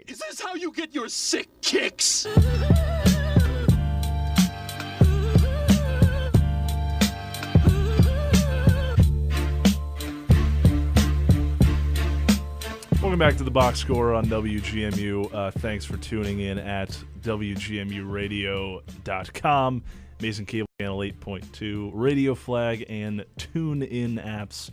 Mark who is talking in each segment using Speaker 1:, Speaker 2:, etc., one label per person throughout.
Speaker 1: Is this how you get your sick kicks?
Speaker 2: Welcome back to the Box Score on WGMU. Thanks for tuning in at WGMURadio.com. Mason Cable Channel 8.2, Radio Flag, and TuneIn apps.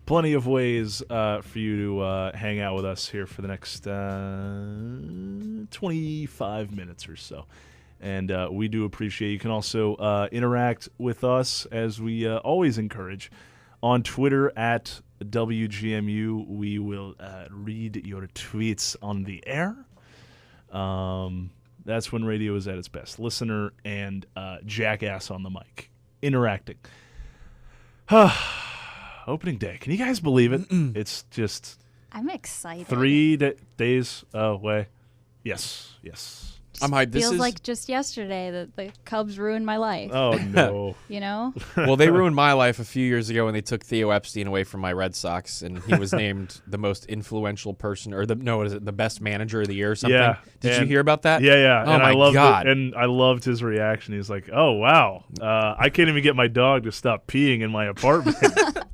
Speaker 2: Plenty of ways for you to hang out with us here for the next 25 minutes or so. And we do appreciate you can also interact with us, as we always encourage, on Twitter at WGMU. We will read your tweets on the air. That's when radio is at its best. Listener and jackass on the mic. Interacting. Opening day. Can you guys believe it? It's just...
Speaker 3: I'm excited.
Speaker 2: 3 days away. Yes.
Speaker 4: I'm hyped. This
Speaker 3: feels
Speaker 4: is
Speaker 3: like just yesterday that the Cubs ruined my life.
Speaker 2: Oh, no.
Speaker 3: You know?
Speaker 4: Well, they ruined my life a few years ago when they took Theo Epstein away from my Red Sox, and he was named the most influential person, or the best manager of the year or something.
Speaker 2: Yeah.
Speaker 4: Did you hear about that?
Speaker 2: Yeah.
Speaker 4: Oh,
Speaker 2: and
Speaker 4: my God.
Speaker 2: And I loved his reaction. He's like, oh, wow. I can't even get my dog to stop peeing in my apartment.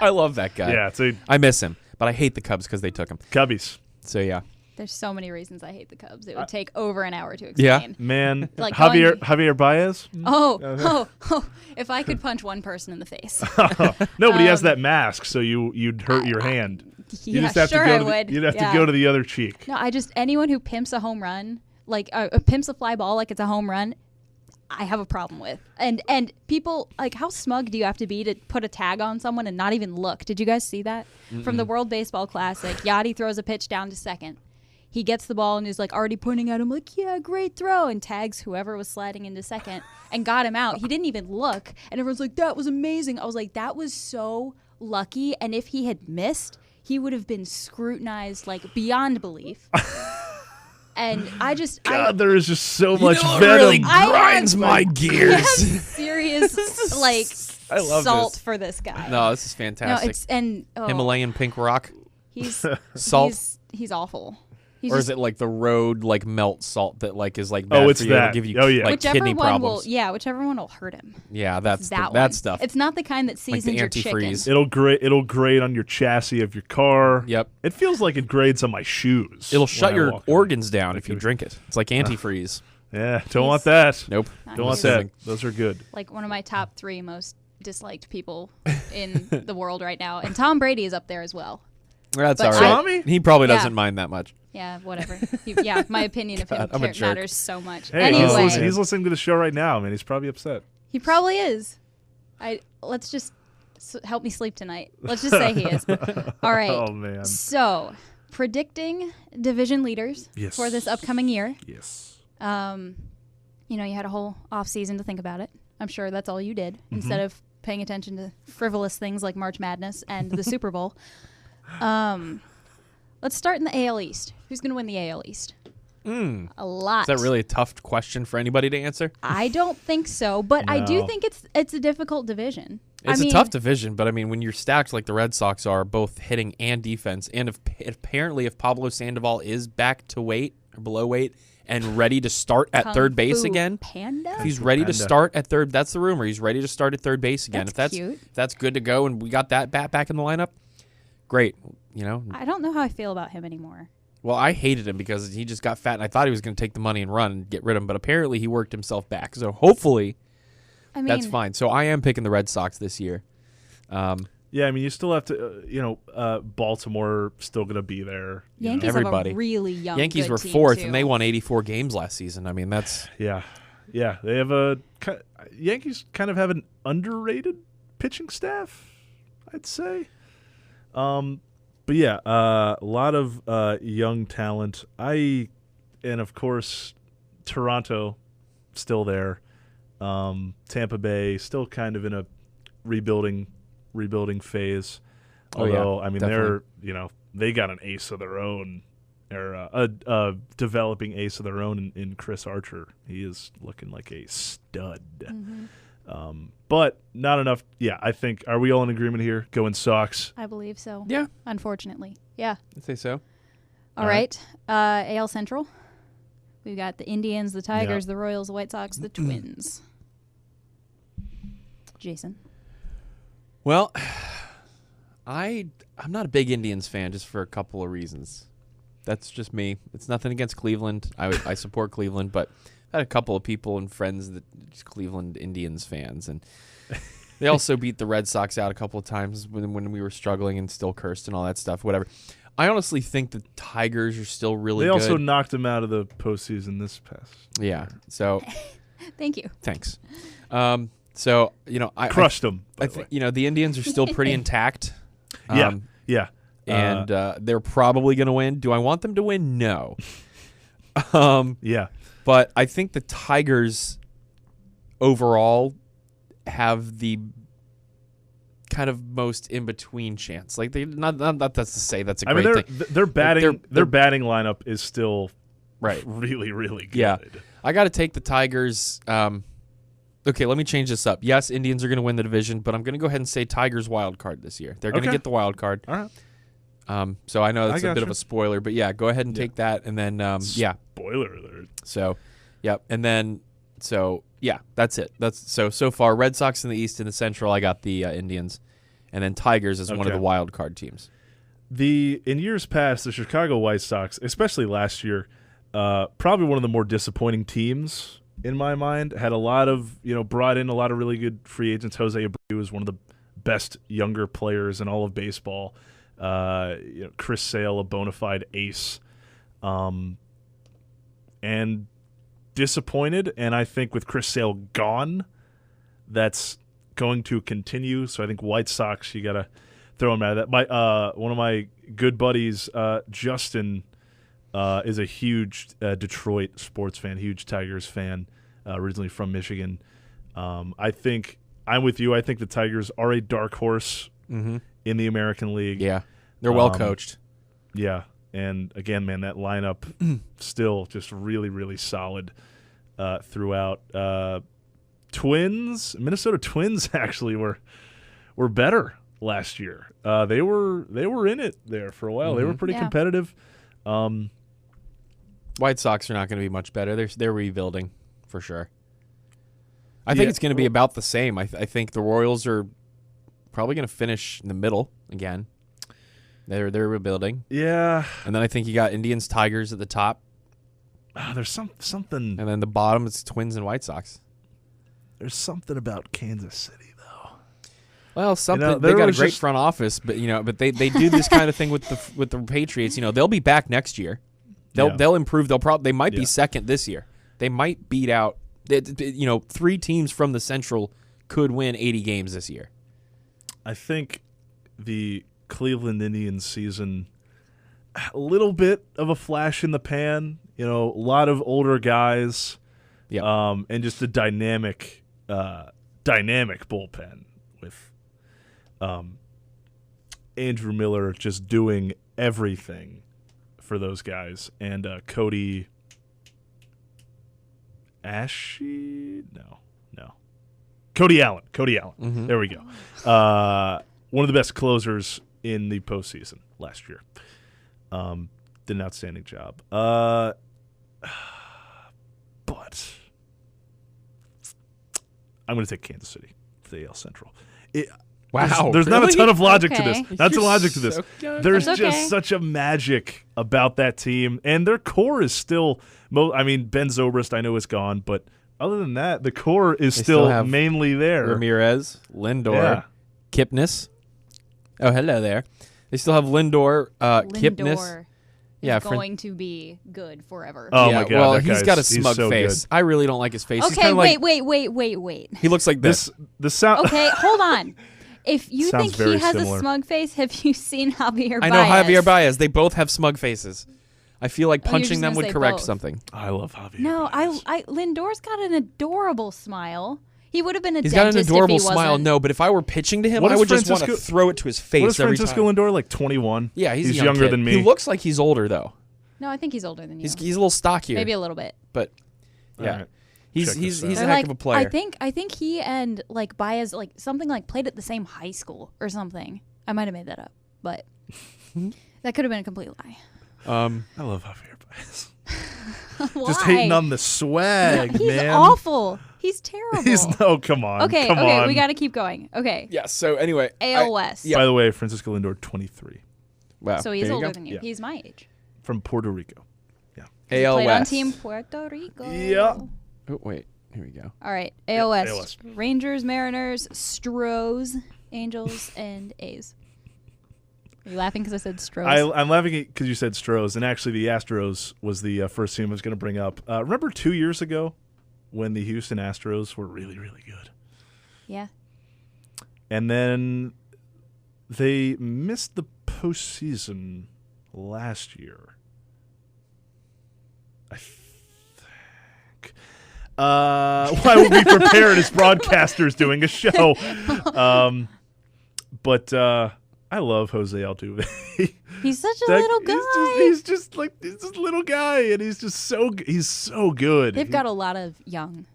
Speaker 4: I love that guy.
Speaker 2: Yeah. So
Speaker 4: I miss him, but I hate the Cubs because they took him.
Speaker 2: Cubbies.
Speaker 4: So, yeah.
Speaker 3: There's so many reasons I hate the Cubs. It would take over an hour to
Speaker 4: Yeah.
Speaker 3: explain.
Speaker 2: Man.
Speaker 3: Like
Speaker 2: Javier Baez?
Speaker 3: Oh, if I could punch one person in the face.
Speaker 2: No, but he has that mask, so you'd hurt your hand. You
Speaker 3: Yeah,
Speaker 2: just have
Speaker 3: sure
Speaker 2: to
Speaker 3: I
Speaker 2: go
Speaker 3: would.
Speaker 2: You'd have
Speaker 3: Yeah.
Speaker 2: to go to the other cheek.
Speaker 3: No, anyone who pimps a home run, like pimps a fly ball like it's a home run, I have a problem with. And people, like, how smug do you have to be to put a tag on someone and not even look? Did you guys see that? From the World Baseball Classic, Yachty throws a pitch down to second. He gets the ball and is like already pointing at him like, yeah, great throw, and tags whoever was sliding into second and got him out. He didn't even look. And everyone's like, that was amazing. I was like, that was so lucky. And if he had missed, he would have been scrutinized like beyond belief. And
Speaker 2: God, there is just so much
Speaker 4: know, it
Speaker 2: venom.
Speaker 4: really grinds my gears.
Speaker 3: I have serious like
Speaker 4: I love
Speaker 3: salt
Speaker 4: this.
Speaker 3: for this guy.
Speaker 4: No, this is fantastic.
Speaker 3: No, it's
Speaker 4: Himalayan pink rock?
Speaker 3: he's
Speaker 4: Salt?
Speaker 3: He's awful. He's
Speaker 4: Or
Speaker 3: just,
Speaker 4: is it like the road like melt salt that like is like bad
Speaker 2: it's
Speaker 4: for you? It'll
Speaker 2: that.
Speaker 4: give you
Speaker 2: Oh, yeah.
Speaker 4: like
Speaker 3: whichever
Speaker 4: kidney
Speaker 3: one
Speaker 4: problems.
Speaker 3: whichever one will hurt him.
Speaker 4: Yeah, that's
Speaker 3: That
Speaker 4: that
Speaker 3: one.
Speaker 4: stuff.
Speaker 3: It's not the kind that
Speaker 4: Like the
Speaker 3: seasons your chicken.
Speaker 4: antifreeze.
Speaker 2: It'll grate on your chassis of your car.
Speaker 4: Yep.
Speaker 2: It feels like it grades on my shoes.
Speaker 4: It'll
Speaker 2: when
Speaker 4: shut
Speaker 2: I
Speaker 4: your
Speaker 2: walk in.
Speaker 4: organs down if you drink it. It's like antifreeze.
Speaker 2: Yeah, don't want that.
Speaker 4: Nope.
Speaker 2: Don't want that. Those are good.
Speaker 3: Like one of my top 3 most disliked people in the world right now, and Tom Brady is up there as well.
Speaker 4: That's
Speaker 3: But
Speaker 4: all right.
Speaker 2: Tommy?
Speaker 4: He probably
Speaker 3: Yeah.
Speaker 4: doesn't mind that much.
Speaker 3: Yeah, My opinion of him
Speaker 4: God, I'm a jerk.
Speaker 3: matters so much.
Speaker 2: Hey,
Speaker 3: Anyway,
Speaker 2: he's listening to the show right now, man. He's probably upset.
Speaker 3: he probably is. Let's just help me sleep tonight. Let's just say he is. All right.
Speaker 2: Oh, man.
Speaker 3: So, predicting division leaders
Speaker 2: Yes.
Speaker 3: for this upcoming year.
Speaker 2: Yes.
Speaker 3: You had a whole off season to think about it. I'm sure that's all you did instead of paying attention to frivolous things like March Madness and the Super Bowl. Let's start in the AL East. Who's going to win the AL East? A lot.
Speaker 4: Is that really a tough question for anybody to answer?
Speaker 3: I don't think so, but I do
Speaker 2: No.
Speaker 3: think it's a difficult division.
Speaker 4: It's a tough division, but I mean, when you're stacked like the Red Sox are, both hitting and defense, and apparently if Pablo Sandoval is back to weight or below weight and ready to start at
Speaker 3: Kung
Speaker 4: third base
Speaker 3: Fu
Speaker 4: again,
Speaker 3: Panda?
Speaker 4: if he's ready to
Speaker 2: Panda.
Speaker 4: start at third, that's the rumor. He's ready to start at third base again.
Speaker 3: That's
Speaker 4: if
Speaker 3: cute.
Speaker 4: that's good to go, and we got that bat back in the lineup, great.
Speaker 3: I don't know how I feel about him anymore.
Speaker 4: Well, I hated him because he just got fat, and I thought he was going to take the money and run and get rid of him, but apparently he worked himself back. So hopefully
Speaker 3: I mean,
Speaker 4: that's fine. So I am picking the Red Sox this year.
Speaker 2: Yeah, I mean, you still have to, Baltimore still going to be there.
Speaker 3: Yankees
Speaker 4: everybody.
Speaker 3: have a really young
Speaker 4: Yankees
Speaker 3: good
Speaker 4: were
Speaker 3: team,
Speaker 4: fourth,
Speaker 3: too.
Speaker 4: and they won 84 games last season. I mean, that's
Speaker 2: Yeah. They have Yankees kind of have an underrated pitching staff, I'd say. But yeah, a lot of young talent. And of course, Toronto still there. Tampa Bay still kind of in a rebuilding phase.
Speaker 4: Oh, yeah,
Speaker 2: Although, I mean,
Speaker 4: definitely.
Speaker 2: they got an ace of their own, or a developing ace of their own in Chris Archer. He is looking like a stud. But not enough. Yeah, I think, are we all in agreement here? Going Sox.
Speaker 3: I believe so.
Speaker 4: yeah,
Speaker 3: Unfortunately. Yeah.
Speaker 4: I'd say so.
Speaker 3: All right. AL Central. We've got the Indians, the Tigers, the Royals, the White Sox, the Twins. Jason.
Speaker 4: Well, I'm not a big Indians fan just for a couple of reasons. That's just me. It's nothing against Cleveland. I support Cleveland, but I had a couple of people and friends that just Cleveland Indians fans, and they also beat the Red Sox out a couple of times when we were struggling and still cursed and all that stuff. Whatever. I honestly think the Tigers are still really good.
Speaker 2: They also knocked them out of the postseason this past.
Speaker 4: Yeah. So.
Speaker 3: Thank you.
Speaker 4: Thanks. So I
Speaker 2: crushed them.
Speaker 4: I think the Indians are still pretty intact.
Speaker 2: Yeah.
Speaker 4: And they're probably going to win. Do I want them to win? No.
Speaker 2: Yeah.
Speaker 4: But I think the Tigers overall have the kind of most in between chance. Like they not that's to say that's a great thing.
Speaker 2: Their batting lineup is still
Speaker 4: right,
Speaker 2: really really good.
Speaker 4: Yeah. I got to take the Tigers. Okay, let me change this up. Yes, Indians are going to win the division, but I'm going to go ahead and say Tigers wild card this year. They're going to get the wild card.
Speaker 2: All right.
Speaker 4: So I know that's a bit of a spoiler, but yeah, go ahead and take that, and then
Speaker 2: spoiler alert.
Speaker 4: So, yep, and then that's it. That's so far. Red Sox in the East and the Central. I got the Indians, and then Tigers as one of the wild card teams.
Speaker 2: In years past, the Chicago White Sox, especially last year, probably one of the more disappointing teams in my mind. Had a lot of brought in a lot of really good free agents. Jose Abreu was one of the best younger players in all of baseball. Chris Sale, a bona fide ace, and disappointed. And I think with Chris Sale gone, that's going to continue. So I think White Sox, you got to throw him out of that. One of my good buddies, Justin, is a huge Detroit sports fan, huge Tigers fan, originally from Michigan. I think I'm with you. I think the Tigers are a dark horse in the American League.
Speaker 4: Yeah, they're well coached.
Speaker 2: Yeah, and again, man, that lineup still just really, really solid throughout. Minnesota Twins actually were better last year. They were in it there for a while. They were pretty competitive.
Speaker 4: White Sox are not going to be much better. They're rebuilding for sure. I think it's going to be about the same. I think the Royals are probably going to finish in the middle again. They're rebuilding.
Speaker 2: Yeah.
Speaker 4: And then I think you got Indians, Tigers at the top.
Speaker 2: There's something.
Speaker 4: And then the bottom is Twins and White Sox.
Speaker 2: There's something about Kansas City though.
Speaker 4: Well, something they got a great front office, but they do this kind of thing with the Patriots. They'll be back next year. They'll improve. They might be second this year. They might beat out. 3 teams from the Central could win 80 games this year.
Speaker 2: I think the Cleveland Indians season, a little bit of a flash in the pan. A lot of older guys, and just a dynamic bullpen with Andrew Miller just doing everything for those guys, and Cody Allen. There we go. One of the best closers in the postseason last year. Did an outstanding job. But I'm going to take Kansas City for the AL Central.
Speaker 4: Wow.
Speaker 2: There's not a ton of logic to this.
Speaker 3: Okay.
Speaker 2: Not a logic to this. There's
Speaker 3: That's
Speaker 2: just
Speaker 3: okay.
Speaker 2: such a magic about that team. And their core is still Ben Zobrist, I know, is gone. But other than that, the core is still mainly there.
Speaker 4: Ramirez, Lindor,
Speaker 2: Yeah.
Speaker 4: Kipnis. Oh, hello there. They still have Lindor, Kipnis.
Speaker 3: Lindor
Speaker 4: Yeah,
Speaker 3: is going to be good forever.
Speaker 2: Oh, my God.
Speaker 4: Well,
Speaker 2: that
Speaker 4: he's
Speaker 2: guy's-
Speaker 4: got a smug
Speaker 2: so
Speaker 4: face.
Speaker 2: good.
Speaker 4: I really don't like his face. He's
Speaker 3: Okay,
Speaker 4: kinda like,
Speaker 3: wait.
Speaker 4: he looks like this.
Speaker 2: The sound.
Speaker 3: Okay, hold on. If you
Speaker 2: Sounds
Speaker 3: think he
Speaker 2: very
Speaker 3: has
Speaker 2: similar.
Speaker 3: a smug face, have you seen Javier Baez?
Speaker 4: I know Javier Baez. They both have smug faces. I feel like
Speaker 3: you're
Speaker 4: punching
Speaker 3: just
Speaker 4: them
Speaker 3: gonna
Speaker 4: would
Speaker 3: say
Speaker 4: correct
Speaker 3: both.
Speaker 4: something.
Speaker 2: I love Javier.
Speaker 3: No,
Speaker 2: Baez.
Speaker 3: Lindor's got an adorable smile. He would have been a
Speaker 4: He's got an
Speaker 3: dentist
Speaker 4: adorable
Speaker 3: if he
Speaker 4: smile.
Speaker 3: wasn't.
Speaker 4: No, but if I were pitching to him,
Speaker 2: What
Speaker 4: I
Speaker 2: is
Speaker 4: would just want to
Speaker 2: Francisco-
Speaker 4: throw it to his face
Speaker 2: What is
Speaker 4: every
Speaker 2: Francisco
Speaker 4: time.
Speaker 2: Lindor, like 21?
Speaker 4: Yeah, he's a young
Speaker 2: younger
Speaker 4: kid.
Speaker 2: than me.
Speaker 4: He looks like he's older though.
Speaker 3: No, I think he's older than you.
Speaker 4: He's a little stockier.
Speaker 3: Maybe a little bit.
Speaker 4: But yeah,
Speaker 2: All right.
Speaker 4: he's
Speaker 2: Check
Speaker 4: he's
Speaker 2: this
Speaker 4: he's
Speaker 2: out.
Speaker 4: a
Speaker 3: They're
Speaker 4: heck of a player.
Speaker 3: I think he and Baez something played at the same high school or something. I might have made that up, but that could have been a complete lie.
Speaker 2: I love Javier Baez.
Speaker 3: Why?
Speaker 2: Just hating on the swag,
Speaker 3: He's
Speaker 2: man.
Speaker 3: awful. He's terrible.
Speaker 2: Come on.
Speaker 3: Okay,
Speaker 2: come
Speaker 3: okay,
Speaker 2: on.
Speaker 3: we got to keep going. Okay.
Speaker 4: Yeah. So anyway,
Speaker 3: AL West.
Speaker 4: Yeah.
Speaker 2: By the way, Francisco Lindor, 23,
Speaker 4: wow.
Speaker 3: So he's
Speaker 4: there you
Speaker 3: older
Speaker 4: go.
Speaker 3: than you.
Speaker 2: Yeah.
Speaker 3: He's my age.
Speaker 2: from Puerto Rico. Yeah.
Speaker 3: He
Speaker 4: AL
Speaker 3: played on
Speaker 4: West.
Speaker 3: Team Puerto Rico.
Speaker 2: Yeah.
Speaker 4: Oh wait, here we go.
Speaker 3: All right. AL West.
Speaker 2: AL West.
Speaker 3: Rangers, Mariners, Stros, Angels, and A's. Are you laughing because I said Stros?
Speaker 2: I'm laughing because you said Stros, and actually the Astros was the first team I was going to bring up. Remember 2 years ago when the Houston Astros were really, really good?
Speaker 3: Yeah.
Speaker 2: And then they missed the postseason last year. I think. Why would we prepared as broadcasters doing a show? But I love Jose Altuve.
Speaker 3: He's such a little guy.
Speaker 2: He's just a little guy, and he's so good.
Speaker 3: They've got a lot of young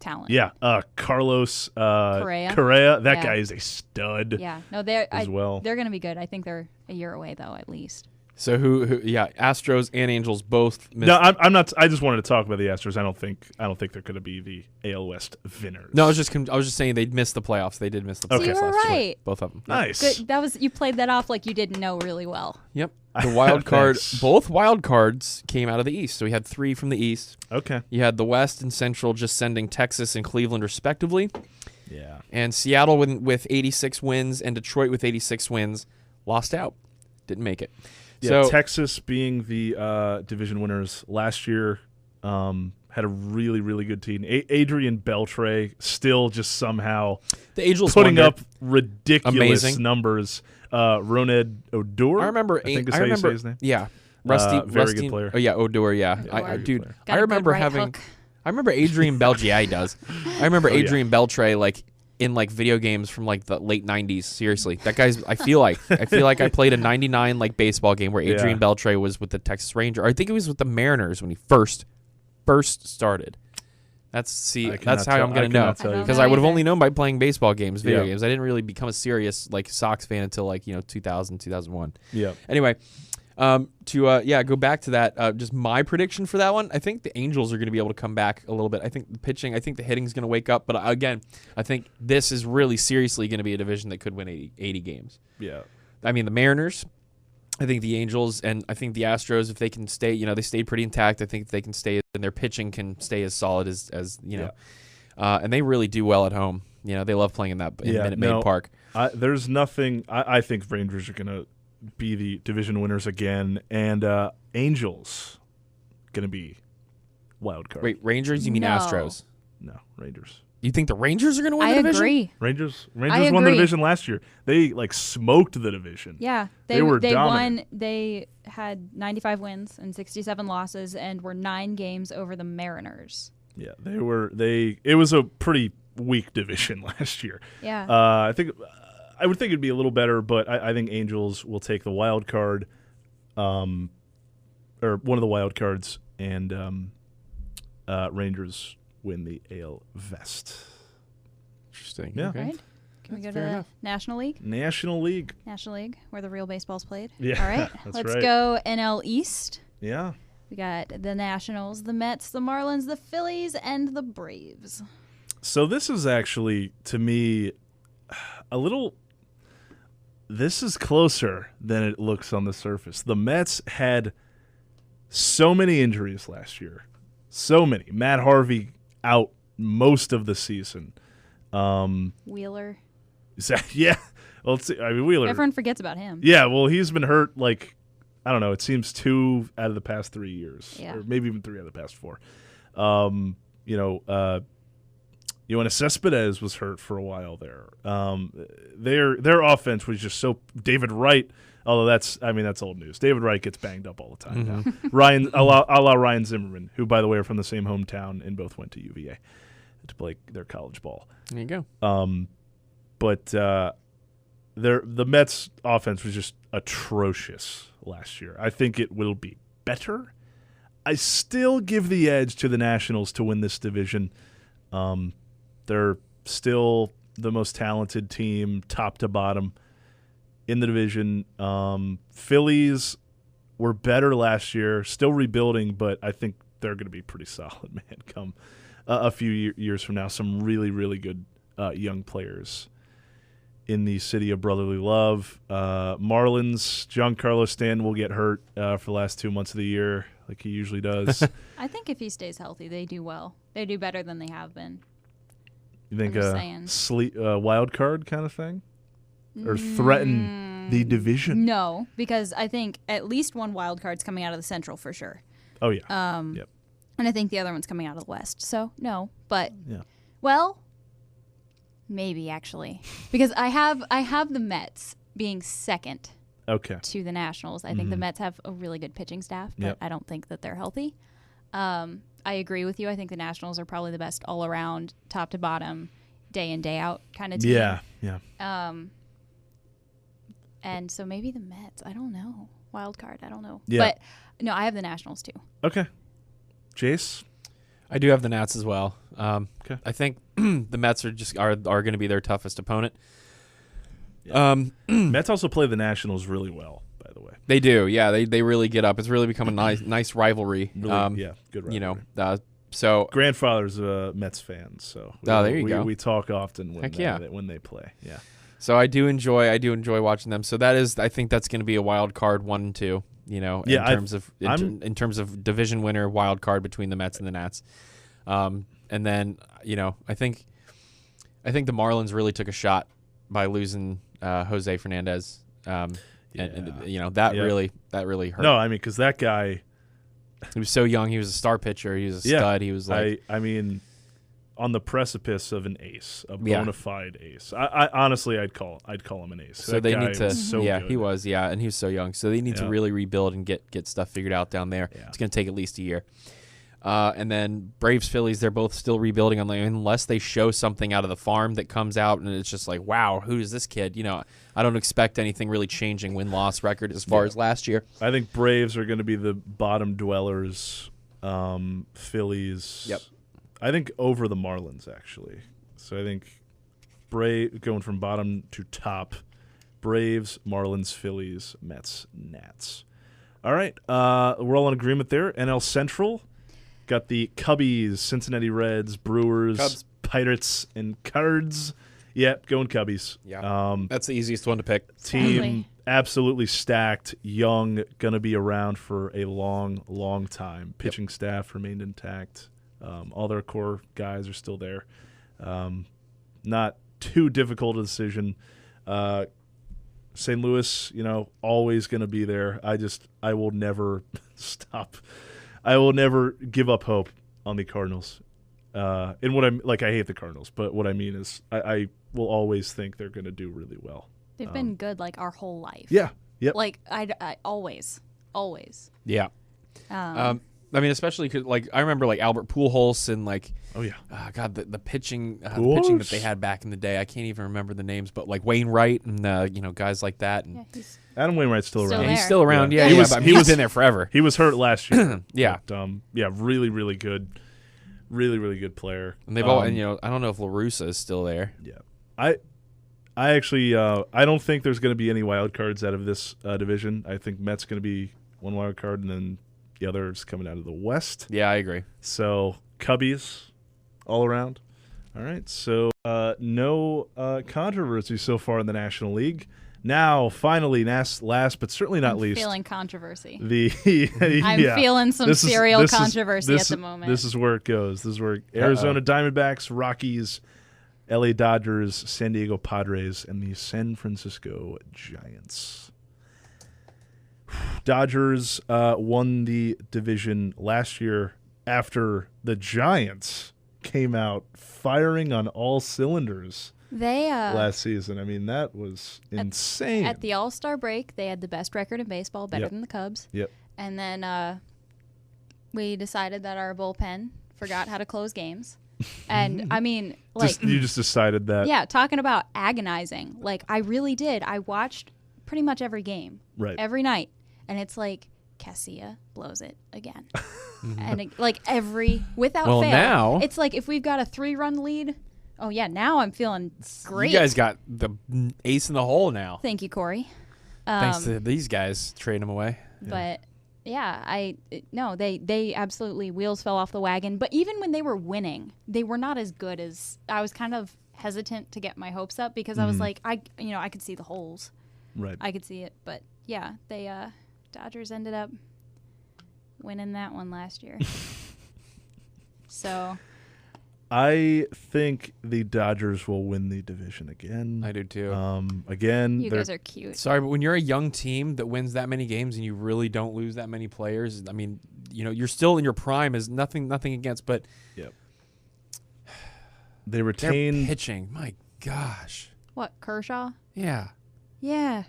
Speaker 3: talent.
Speaker 2: Yeah, Carlos
Speaker 3: Correa.
Speaker 2: That
Speaker 3: Yeah.
Speaker 2: guy is a stud.
Speaker 3: Yeah. No, they're
Speaker 2: As well.
Speaker 3: They're going to be good. I think they're a year away though, at least.
Speaker 4: So who? Yeah, Astros and Angels both missed.
Speaker 2: No, I'm not. I just wanted to talk about the Astros. I don't think they're going to be the AL West winners.
Speaker 4: No, I was just saying they missed the playoffs. They did miss the playoffs.
Speaker 2: Okay.
Speaker 3: So you were
Speaker 4: last year.
Speaker 3: right.
Speaker 4: Both of them.
Speaker 2: Nice.
Speaker 3: Good. You played that off like you didn't know really well.
Speaker 4: Yep. The wild card.
Speaker 2: Thanks.
Speaker 4: Both wild cards came out of the East. So we had 3 from the East.
Speaker 2: Okay.
Speaker 4: You had the West and Central just sending Texas and Cleveland respectively,
Speaker 2: Yeah.
Speaker 4: and Seattle with 86 wins and Detroit with 86 wins lost out, didn't make it.
Speaker 2: Yeah.
Speaker 4: So
Speaker 2: Texas being the division winners last year, had a really, really good team. Adrian Beltre still just somehow
Speaker 4: the Angels
Speaker 2: putting
Speaker 4: wonder-
Speaker 2: up ridiculous
Speaker 4: Amazing.
Speaker 2: numbers. Roned Odor.
Speaker 4: I remember.
Speaker 2: I think is how you say his name.
Speaker 4: Yeah, Rusty.
Speaker 2: Very
Speaker 4: Rusty,
Speaker 2: good player.
Speaker 4: Oh yeah, Odor. Yeah,
Speaker 3: Odor.
Speaker 4: I
Speaker 2: Very good
Speaker 4: dude.
Speaker 2: player.
Speaker 3: Got
Speaker 4: I
Speaker 3: a good
Speaker 4: remember
Speaker 3: right
Speaker 4: having.
Speaker 3: hook.
Speaker 4: I remember Adrian Beltre. Yeah, he does. I remember
Speaker 2: Oh, yeah.
Speaker 4: Adrian Beltre like in like video games from like the late 90s. Seriously, that guy's. I feel like I played a 99 like baseball game where Adrian
Speaker 2: Yeah.
Speaker 4: Beltre was with the Texas Rangers. I think it was with the Mariners when he first started. That's
Speaker 2: I
Speaker 4: how
Speaker 2: cannot
Speaker 4: I'm
Speaker 2: tell-
Speaker 4: gonna
Speaker 2: I
Speaker 4: know
Speaker 2: cannot tell you.
Speaker 4: because
Speaker 3: know
Speaker 4: I would have
Speaker 3: either.
Speaker 4: only known by playing baseball games, video
Speaker 2: Yeah.
Speaker 4: games. I didn't really become a serious like Sox fan until like 2000, 2001.
Speaker 2: Yeah.
Speaker 4: Anyway, go back to that. Just my prediction for that one. I think the Angels are going to be able to come back a little bit. I think the pitching. I think the hitting's going to wake up. But again, I think this is really seriously going to be a division that could win 80 games.
Speaker 2: Yeah.
Speaker 4: I mean, the Mariners. I think the Angels and I think the Astros, if they can stay, they stayed pretty intact. I think if they can stay and their pitching can stay as solid as and they really do well at home. They love playing in Minute Maid Park.
Speaker 2: There's nothing. I think Rangers are going to be the division winners again, and Angels going to be wild card.
Speaker 4: Wait, Rangers? You mean
Speaker 3: No.
Speaker 4: Astros?
Speaker 2: No, Rangers.
Speaker 4: You think the Rangers are going to win
Speaker 3: I
Speaker 4: the division?
Speaker 3: agree.
Speaker 2: Rangers
Speaker 3: I
Speaker 2: won the
Speaker 3: agree.
Speaker 2: division last year. They smoked the division.
Speaker 3: Yeah,
Speaker 2: They were
Speaker 3: they
Speaker 2: dominant.
Speaker 3: won. They had 95 wins and 67 losses, and were 9 games over the Mariners.
Speaker 2: Yeah, they were. It was a pretty weak division last year.
Speaker 3: Yeah,
Speaker 2: I would think it'd be a little better, but I think Angels will take the wild card, or one of the wild cards, and Rangers win the AL West.
Speaker 4: Interesting.
Speaker 2: Yeah.
Speaker 4: Okay.
Speaker 3: right. Can we go to
Speaker 4: fair
Speaker 3: the
Speaker 4: enough.
Speaker 3: National League?
Speaker 2: National League.
Speaker 3: National League, where the real baseball's played.
Speaker 2: Yeah,
Speaker 3: All right,
Speaker 2: that's
Speaker 3: let's
Speaker 2: right.
Speaker 3: go NL East.
Speaker 2: Yeah.
Speaker 3: We got the Nationals, the Mets, the Marlins, the Phillies, and the Braves.
Speaker 2: So this is actually, to me, a little. This is closer than it looks on the surface. The Mets had so many injuries last year. So many. Matt Harvey out most of the season.
Speaker 3: Wheeler.
Speaker 2: Yeah. Well, Wheeler.
Speaker 3: Everyone forgets about him.
Speaker 2: Yeah, well, he's been hurt, I don't know, it seems 2 out of the past 3 years.
Speaker 3: Yeah.
Speaker 2: Or maybe even 3 out of the past 4. Yoenis Cespedes was hurt for a while there. Their offense was just so David Wright, although that's old news. David Wright gets banged up all the time now. Ryan a la Ryan Zimmerman, who by the way are from the same hometown and both went to UVA to play their college ball.
Speaker 4: There you go.
Speaker 2: But the Mets offense was just atrocious last year. I think it will be better. I still give the edge to the Nationals to win this division. They're still the most talented team, top to bottom, in the division. Phillies were better last year, still rebuilding, but I think they're going to be pretty solid, man, come a few years from now. Some really, really good young players in the city of brotherly love. Marlins, Giancarlo Stanton will get hurt for the last 2 months of the year like he usually does.
Speaker 3: I think if he stays healthy, they do well. They do better than they have been.
Speaker 2: You think
Speaker 3: I'm just saying.
Speaker 2: wild card kind of thing? Or threaten the division?
Speaker 3: No, because I think at least one wild card's coming out of the Central for sure.
Speaker 2: Oh, yeah. Yep.
Speaker 3: And I think the other one's coming out of the West. So, no. But,
Speaker 2: Yeah.
Speaker 3: well, maybe actually. Because I have the Mets being second
Speaker 2: Okay.
Speaker 3: to the Nationals. I think the Mets have a really good pitching staff, but
Speaker 2: Yep.
Speaker 3: I don't think that they're healthy. I agree with you. I think the Nationals are probably the best all-around, top to bottom, day in, day out kind of team.
Speaker 2: Yeah, yeah.
Speaker 3: And so maybe the Mets. I don't know. Wild card. I don't know.
Speaker 2: Yeah.
Speaker 3: But, no, I have the Nationals too.
Speaker 2: Okay. Jace?
Speaker 4: I do have the Nats as well.
Speaker 2: Okay.
Speaker 4: I think the Mets are going to be their toughest opponent. Yeah.
Speaker 2: Mets also play the Nationals really well, by the way.
Speaker 4: They do, yeah. They really get up. It's really become a nice rivalry.
Speaker 2: Really, good rivalry.
Speaker 4: You know, so
Speaker 2: grandfather's a Mets fan, so
Speaker 4: there you go.
Speaker 2: We talk often when
Speaker 4: yeah.
Speaker 2: when they play. Yeah.
Speaker 4: So I do enjoy watching them. So I think that's going to be a wild card 1 and 2. You know, in terms of division winner, wild card between the Mets and the Nats. And then I think the Marlins really took a shot by losing Jose Fernandez. And that really hurt.
Speaker 2: No, I mean, because that guy,
Speaker 4: he was so young. He was a star pitcher. He was a stud. He was like,
Speaker 2: I mean, on the precipice of an ace, a bona fide ace. I honestly, I'd call him an ace.
Speaker 4: So
Speaker 2: that
Speaker 4: they
Speaker 2: guy
Speaker 4: need to.
Speaker 2: was so good.
Speaker 4: He was. Yeah, and he was so young. So they need to really rebuild and get stuff figured out down there.
Speaker 2: Yeah.
Speaker 4: It's going to take at least a year. And then Braves, Phillies, they're both still rebuilding unless they show something out of the farm that comes out and it's just like, wow, who is this kid? You know, I don't expect anything really changing win-loss record as far as last year.
Speaker 2: I think Braves are going to be the bottom dwellers. Phillies.
Speaker 4: Yep.
Speaker 2: I think over the Marlins, actually. So I think going from bottom to top, Braves, Marlins, Phillies, Mets, Nats. All right. We're all in agreement there. NL Central. Got the Cubbies, Cincinnati Reds, Brewers,
Speaker 4: Cubs.
Speaker 2: Pirates, and Cards. Yep, going Cubbies.
Speaker 4: Yeah, that's the easiest one to pick.
Speaker 2: Team
Speaker 3: Sadly.
Speaker 2: absolutely stacked, young, going to be around for a long, long time. Pitching staff remained intact. All their core guys are still there. Not too difficult a decision. St. Louis, always going to be there. I will never stop. I will never give up hope on the Cardinals. And what I hate the Cardinals, but what I mean is I will always think they're going to do really well.
Speaker 3: They've been good like our whole life.
Speaker 2: Yeah. Yep.
Speaker 3: Like I always.
Speaker 4: Yeah. I mean, especially 'cause, I remember Albert Pujols and
Speaker 2: oh yeah,
Speaker 4: God, the pitching that they had back in the day. I can't even remember the names, but Wainwright and guys like that. And
Speaker 3: Yeah,
Speaker 2: Adam Wainwright's still around.
Speaker 3: Still
Speaker 4: he's still around.
Speaker 2: Yeah.
Speaker 4: Yeah, but he's been there forever.
Speaker 2: He was hurt last year.
Speaker 4: Yeah.
Speaker 2: But, really, really good. Really, really good player.
Speaker 4: And they've all, I don't know if La Russa is still there.
Speaker 2: Yeah. I actually, I don't think there's going to be any wild cards out of this division. I think Mets going to be one wild card, and then the others coming out of the West.
Speaker 4: Yeah, I agree.
Speaker 2: So Cubbies all around. All right. So no controversy so far in the National League. Now, finally, last but certainly not least,
Speaker 3: feeling controversy.
Speaker 2: I'm
Speaker 3: feeling some serial controversy at the moment.
Speaker 2: This is where it goes. This is where Arizona Diamondbacks, Rockies, LA Dodgers, San Diego Padres, and the San Francisco Giants. Dodgers won the division last year after the Giants came out firing on all cylinders.
Speaker 3: They
Speaker 2: last season. I mean, that was insane.
Speaker 3: At the All-Star break, they had the best record in baseball, better than the Cubs.
Speaker 2: Yep.
Speaker 3: And then we decided that our bullpen forgot how to close games. And I mean,
Speaker 2: you just decided that.
Speaker 3: Yeah, talking about agonizing. I really did. I watched pretty much every game.
Speaker 2: Right.
Speaker 3: Every night. And it's Casilla blows it again. And without fail.
Speaker 4: Now
Speaker 3: it's if we've got a 3-run lead. Oh, yeah, now I'm feeling great.
Speaker 4: You guys got the ace in the hole now.
Speaker 3: Thank you, Cory.
Speaker 4: Thanks to these guys trading them away.
Speaker 3: But no, they absolutely wheels fell off the wagon. But even when they were winning, they were not as good as I was kind of hesitant to get my hopes up because I was like, I could see the holes.
Speaker 2: Right.
Speaker 3: I could see it, but yeah, they Dodgers ended up winning that one last year. So
Speaker 2: I think the Dodgers will win the division again.
Speaker 4: I do too.
Speaker 2: Again,
Speaker 3: you guys are cute.
Speaker 4: Sorry, but when you're a young team that wins that many games and you really don't lose that many players, I mean, you're still in your prime. Is nothing against, but
Speaker 2: yep. They retain
Speaker 4: their pitching. My gosh.
Speaker 3: What, Kershaw?
Speaker 4: Yeah.
Speaker 3: Yeah.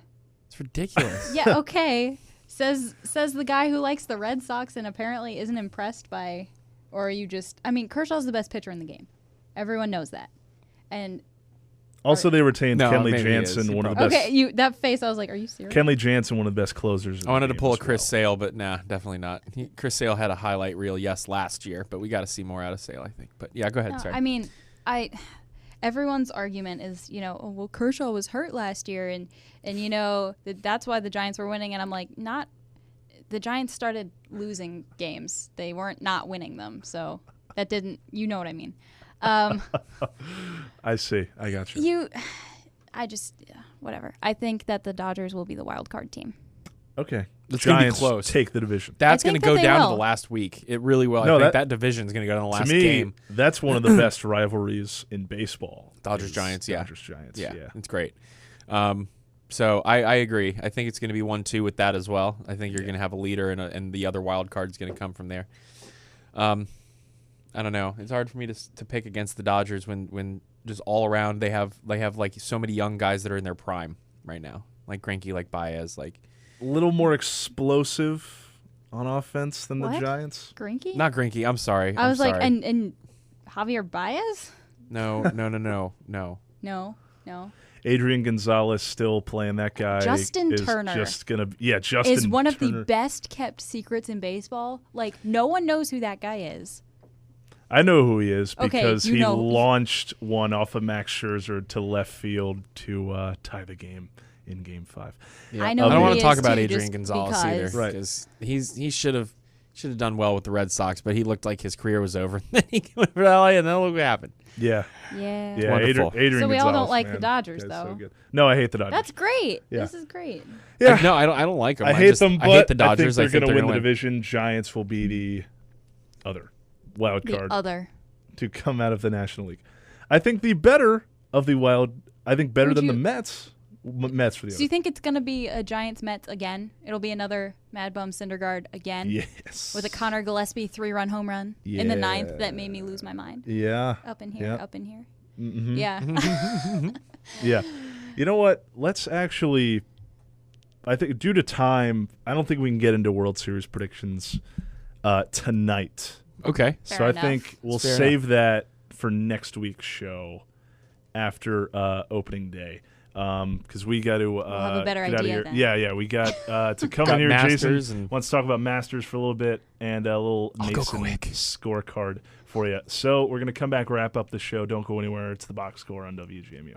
Speaker 4: It's ridiculous.
Speaker 3: Yeah. Okay. Says the guy who likes the Red Sox and apparently isn't impressed by. Or are you just... I mean, Kershaw's the best pitcher in the game. Everyone knows that. And
Speaker 2: also they retained Kenley
Speaker 4: maybe
Speaker 2: Jansen, one of the best...
Speaker 3: Okay, that face, I was like, are you serious?
Speaker 2: Kenley Jansen, one of the best closers.
Speaker 4: I wanted to pull a Chris Sale, but nah, definitely not. Chris Sale had a highlight reel, last year, but we got to see more out of Sale, I think. But yeah, go ahead,
Speaker 3: No,
Speaker 4: sorry.
Speaker 3: I mean, everyone's argument is, oh, well, Kershaw was hurt last year, and that's why the Giants were winning. And I'm like, not... The Giants started losing games. They weren't not winning them. So that didn't, you know what I mean.
Speaker 2: I see. I got you.
Speaker 3: Whatever. I think that the Dodgers will be the wild card team.
Speaker 2: Okay.
Speaker 4: It's going to be
Speaker 2: Giants
Speaker 4: close.
Speaker 2: Take the division.
Speaker 4: That's going to go down to the
Speaker 3: will.
Speaker 4: last week. It really will.
Speaker 2: No,
Speaker 4: I think that division is going to go down to the last
Speaker 2: to me,
Speaker 4: game.
Speaker 2: That's one of the best rivalries in baseball.
Speaker 4: Dodgers-Giants, yeah.
Speaker 2: Dodgers-Giants,
Speaker 4: Yeah,
Speaker 2: yeah.
Speaker 4: it's great. So I agree. I think it's going to be 1-2 with that as well. I think you're going to have a leader, and the other wild card is going to come from there. I don't know. It's hard for me to pick against the Dodgers when just all around they have like so many young guys that are in their prime right now, like Greinke, like Baez, like
Speaker 2: A little more explosive on offense than the
Speaker 3: What?
Speaker 2: Giants.
Speaker 3: Grinky?
Speaker 4: not Greinke. I'm sorry.
Speaker 3: I was
Speaker 4: I'm
Speaker 3: like,
Speaker 4: sorry.
Speaker 3: and Javier Baez?
Speaker 4: No.
Speaker 3: No.
Speaker 2: Adrian Gonzalez still playing that guy.
Speaker 3: Justin
Speaker 2: is
Speaker 3: Turner
Speaker 2: just gonna Justin
Speaker 3: is one of the
Speaker 2: Turner.
Speaker 3: best kept secrets in baseball. Like, no one knows who that guy is.
Speaker 2: I know who he is
Speaker 3: Okay,
Speaker 2: because
Speaker 3: you
Speaker 2: he
Speaker 3: know.
Speaker 2: launched one off of Max Scherzer to left field to tie the game in Game 5.
Speaker 4: Yeah.
Speaker 3: I know
Speaker 4: I don't
Speaker 3: who
Speaker 4: want
Speaker 3: he
Speaker 4: to talk
Speaker 3: is,
Speaker 4: about
Speaker 3: too,
Speaker 4: Adrian
Speaker 3: just
Speaker 4: Gonzalez either,
Speaker 3: because.
Speaker 2: Right.
Speaker 4: because he should have done well with the Red Sox, but he looked like his career was over. Then he went for LA, and then look what happened.
Speaker 2: Yeah,
Speaker 3: Yeah.
Speaker 2: yeah.
Speaker 4: Wonderful.
Speaker 2: Adrian
Speaker 3: So we all don't
Speaker 2: Gonzalez,
Speaker 3: like the
Speaker 2: man,
Speaker 3: Dodgers,
Speaker 2: guy's
Speaker 3: though.
Speaker 2: So good. No, I hate the Dodgers.
Speaker 3: That's great.
Speaker 2: Yeah.
Speaker 3: This is great.
Speaker 2: yeah.
Speaker 4: No, I don't like them.
Speaker 2: I hate them, but
Speaker 4: I hate the Dodgers.
Speaker 2: I think they're going to win the
Speaker 4: gonna
Speaker 2: division. Giants will be the other wild
Speaker 3: The
Speaker 2: card
Speaker 3: other.
Speaker 2: to come out of the National League. I think the better of the wild. I think better
Speaker 3: Would
Speaker 2: than the
Speaker 3: you-
Speaker 2: Mets. Mets for the
Speaker 3: So
Speaker 2: other.
Speaker 3: you think it's going to be a Giants-Mets again? It'll be another Mad Bum Syndergaard again?
Speaker 2: Yes.
Speaker 3: With a Connor Gillespie 3-run home run in the ninth that made me lose my mind.
Speaker 2: Yeah.
Speaker 3: Up in here,
Speaker 2: Yeah.
Speaker 3: up in here.
Speaker 2: Mm-hmm.
Speaker 3: Yeah.
Speaker 2: Yeah. You know what? Let's actually. I think due to time, I don't think we can get into World Series predictions tonight.
Speaker 4: Okay.
Speaker 2: So
Speaker 3: Fair
Speaker 2: I
Speaker 3: enough.
Speaker 2: think we'll
Speaker 4: Fair
Speaker 2: save that for next week's show after opening day. Because we got to
Speaker 3: have a better
Speaker 2: get out of
Speaker 3: idea
Speaker 2: here.
Speaker 3: then.
Speaker 2: Yeah. We got to come
Speaker 4: Got
Speaker 2: in here.
Speaker 4: Masters
Speaker 2: Jason
Speaker 4: and-
Speaker 2: wants to talk about Masters for a little bit and a little
Speaker 4: I'll go
Speaker 2: Mason
Speaker 4: quick.
Speaker 2: scorecard for you. So we're going to come back, wrap up the show. Don't go anywhere. It's the box score on WGMU.